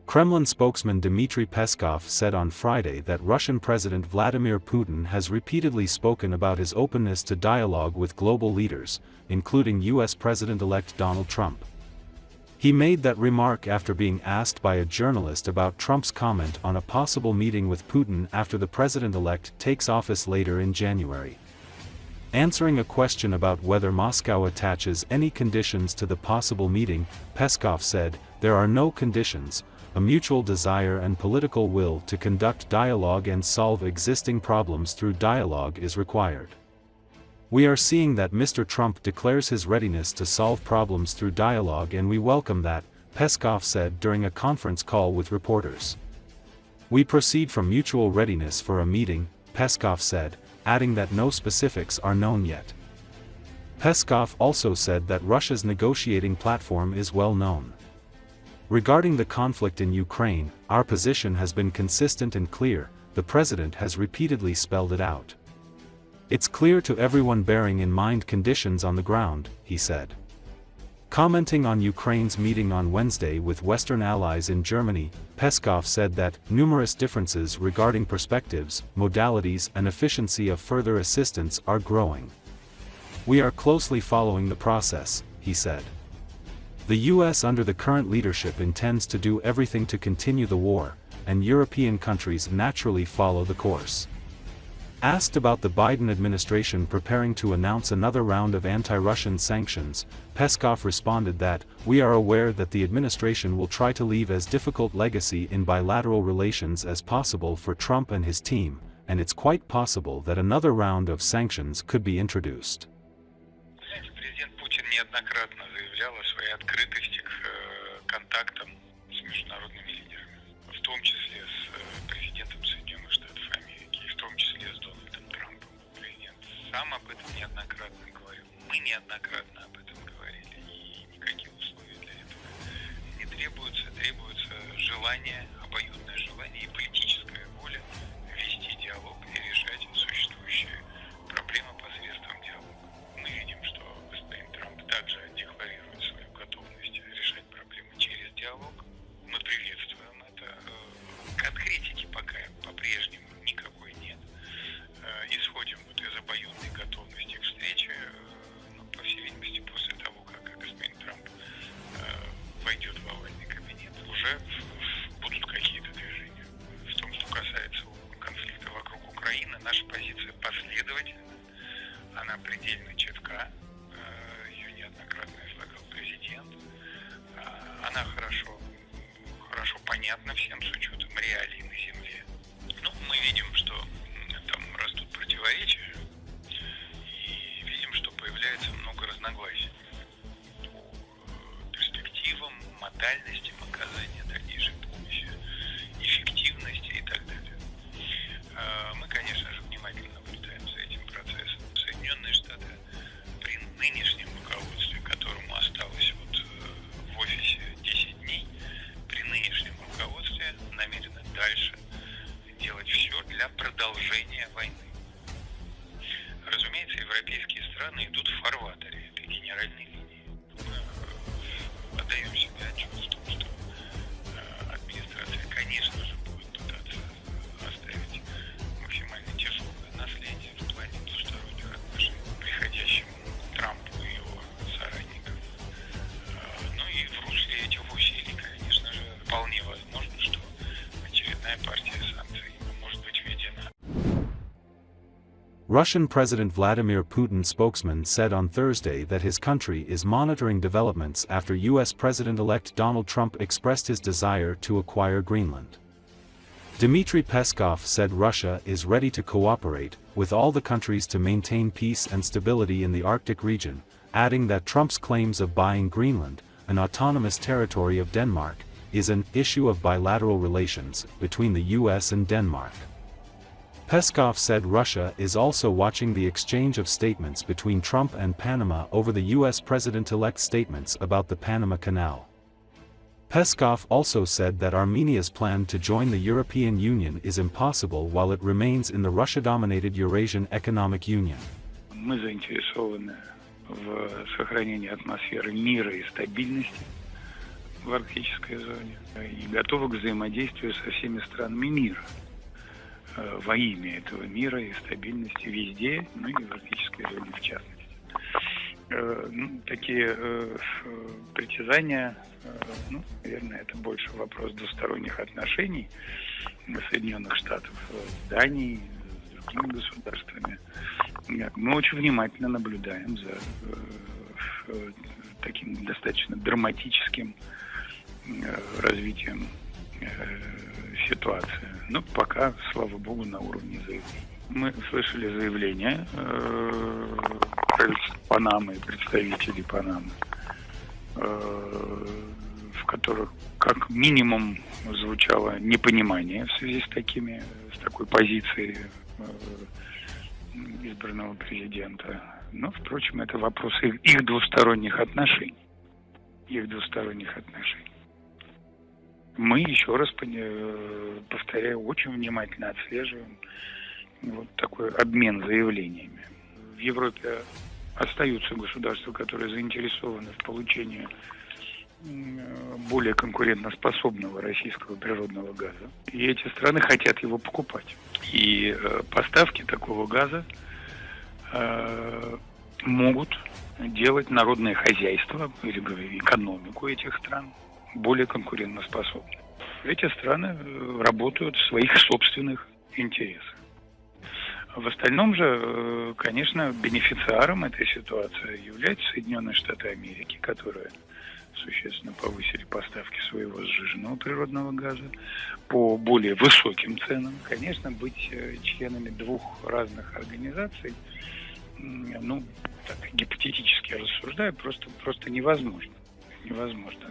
Kremlin spokesman Dmitry Peskov said on Friday that Russian President Vladimir Putin has repeatedly spoken about his openness to dialogue with global leaders, including U.S. President-elect Donald Trump. He made that remark after being asked by a journalist about Trump's comment on a possible meeting with Putin after the president-elect takes office later in January. Answering a question about whether Moscow attaches any conditions to the possible meeting, Peskov said, "There are no conditions. A mutual desire and political will to conduct dialogue and solve existing problems through dialogue is required. We are seeing that Mr. Trump declares his readiness to solve problems through dialogue and we welcome that," Peskov said during a conference call with reporters. "We proceed from mutual readiness for a meeting," Peskov said, adding that no specifics are known yet. Peskov also said that Russia's negotiating platform is well known. "Regarding the conflict in Ukraine, our position has been consistent and clear," the president has repeatedly spelled it out. "It's clear to everyone bearing in mind conditions on the ground," he said. Commenting on Ukraine's meeting on Wednesday with Western allies in Germany, Peskov said that numerous differences regarding perspectives, modalities and efficiency of further assistance are growing. "We are closely following the process," he said. The U.S. under the current leadership intends to do everything to continue the war, and European countries naturally follow the course. Asked about the Biden administration preparing to announce another round of anti-Russian sanctions, Peskov responded that, "We are aware that the administration will try to leave as difficult legacy in bilateral relations as possible for Trump and his team, and it's quite possible that another round of sanctions could be introduced." Президент Путин неоднократно заявлял о своей открытости к контактам с международными лидерами, в том числе с президентом Соединенных Штатов Америки, и в том числе с Дональдом Трампом. Президент сам об этом неоднократно говорил, мы неоднократно об этом говорили, и никаких условий для этого не требуется. Требуется желание, обоюдное желание и политическая воля вести диалог и решать существующие проблемы посредством диалога. Мы видим, что господин Трамп также декларирует свою готовность решать проблемы через диалог. Мы приветствуем это. Конкретики пока по-прежнему никакой нет. Исходим из обоюдной готовности к встрече, по всей видимости, после того, как господин Трамп войдет в овальный кабинет, уже будут какие-то движения. В том, что касается конфликта вокруг Украины, наша позиция последовательна, она предельно четка, ее неоднократно излагал президент, она хорошо понятна всем с учетом реалий на земле. Мы видим, что там растут противоречия, и видим, что появляется много разногласий по перспективам, модальностям оказания дальнейшей помощи, эффективности и так далее. Мы, конечно же, внимательно наблюдаем за этим процессом. Соединенные Штаты при нынешнем руководстве, которому осталось в офисе 10 дней, при нынешнем руководстве намерены дальше делать все для продолжения войны. Разумеется, европейские страны идут в фарватере этой генеральной линии. Мы отдаем себе отчет в том, что администрация, конечно же, будет пытаться оставить максимально тяжелое наследие в плане двусторонних отношений приходящему Трампу и его соратникам. И в русле этих усилий, конечно же, вполне возможно, что очередная партия санкций может быть введена. Russian President Vladimir Putin spokesman said on Thursday that his country is monitoring developments after U.S. President-elect Donald Trump expressed his desire to acquire Greenland. Dmitry Peskov said Russia is ready to cooperate with all the countries to maintain peace and stability in the Arctic region, adding that Trump's claims of buying Greenland, an autonomous territory of Denmark, is an issue of bilateral relations between the U.S. and Denmark. Peskov said Russia is also watching the exchange of statements between Trump and Panama over the U.S. president-elect's statements about the Panama Canal. Peskov also said that Armenia's plan to join the European Union is impossible while it remains in the Russia-dominated Eurasian Economic Union. Мы заинтересованы в сохранении атмосферы мира и стабильности в арктической зоне и готовы к взаимодействию со всеми странами мира во имя этого мира и стабильности везде, ну и в арктической зоне в частности. Такие притязания, наверное, это больше вопрос двусторонних отношений Соединенных Штатов с Данией, с другими государствами. Мы очень внимательно наблюдаем за таким достаточно драматическим развитием ситуации. Но пока, слава богу, на уровне заявлений. Мы слышали заявления правительства Панамы и представителей Панамы, в которых как минимум звучало непонимание в связи с такой позицией избранного президента. Но, впрочем, это вопрос их двусторонних отношений. Мы, еще раз повторяю, очень внимательно отслеживаем вот такой обмен заявлениями. В Европе остаются государства, которые заинтересованы в получении более конкурентоспособного российского природного газа. И эти страны хотят его покупать. И поставки такого газа могут делать народное хозяйство или экономику этих стран более конкурентоспособной. Эти страны работают в своих собственных интересах. В остальном же, конечно, бенефициаром этой ситуации являются Соединенные Штаты Америки, которые существенно повысили поставки своего сжиженного природного газа по более высоким ценам. Конечно, быть членами двух разных организаций, так гипотетически рассуждая, просто невозможно.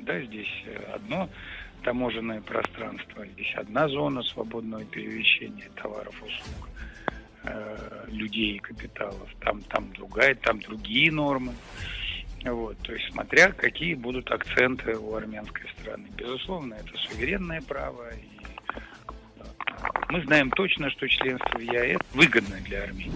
Да, здесь одно таможенное пространство, здесь одна зона свободного перемещения товаров, услуг, людей и капиталов, там другая, там другие нормы. Вот, то есть смотря какие будут акценты у армянской страны. Безусловно, это суверенное право. И мы знаем точно, что членство в ЕАЭС выгодно для Армении.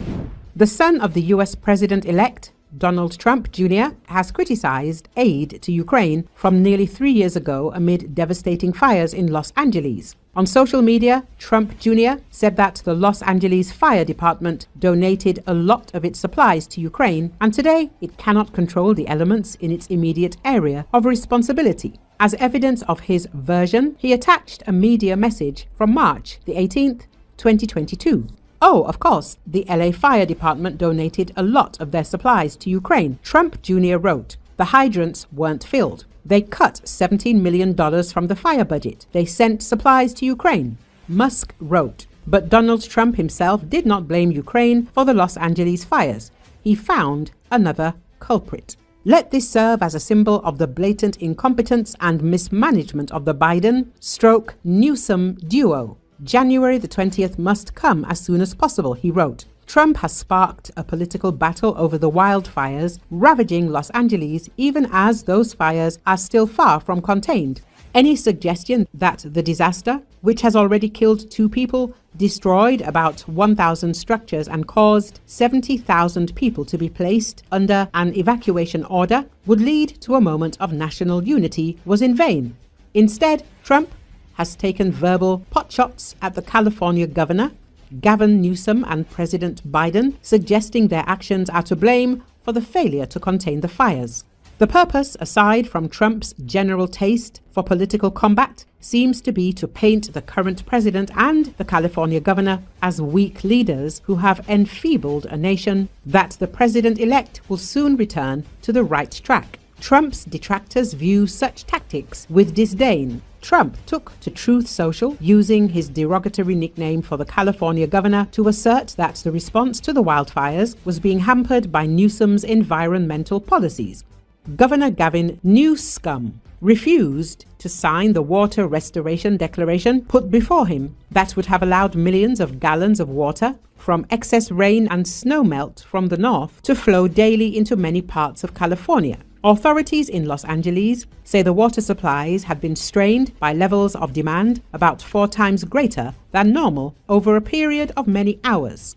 The son of the US President-elect, Donald Trump Jr., has criticized aid to Ukraine from nearly 3 years ago amid devastating fires in Los Angeles. On social media, Trump Jr. said that the Los Angeles Fire Department donated a lot of its supplies to Ukraine, and today it cannot control the elements in its immediate area of responsibility. As evidence of his version, he attached a media message from March the 18th, 2022. Oh, of course, the LA Fire Department donated a lot of their supplies to Ukraine. Trump Jr. wrote, the hydrants weren't filled. They cut $17 million from the fire budget. They sent supplies to Ukraine. Musk wrote, but Donald Trump himself did not blame Ukraine for the Los Angeles fires. He found another culprit. Let this serve as a symbol of the blatant incompetence and mismanagement of the Biden-Newsom duo. January the 20th must come as soon as possible, he wrote. Trump has sparked a political battle over the wildfires ravaging Los Angeles, even as those fires are still far from contained. Any suggestion that the disaster, which has already killed 2 people, destroyed about 1,000 structures and caused 70,000 people to be placed under an evacuation order, would lead to a moment of national unity was in vain. Instead, Trump has taken verbal potshots at the California governor, Gavin Newsom, and President Biden, suggesting their actions are to blame for the failure to contain the fires. The purpose, aside from Trump's general taste for political combat, seems to be to paint the current president and the California governor as weak leaders who have enfeebled a nation that the president-elect will soon return to the right track. Trump's detractors view such tactics with disdain. Trump took to Truth Social, using his derogatory nickname for the California governor, to assert that the response to the wildfires was being hampered by Newsom's environmental policies. Governor Gavin Newsom refused to sign the water restoration declaration put before him that would have allowed millions of gallons of water from excess rain and snowmelt from the north to flow daily into many parts of California. Authorities in Los Angeles say the water supplies had been strained by levels of demand about 4 times greater than normal over a period of many hours.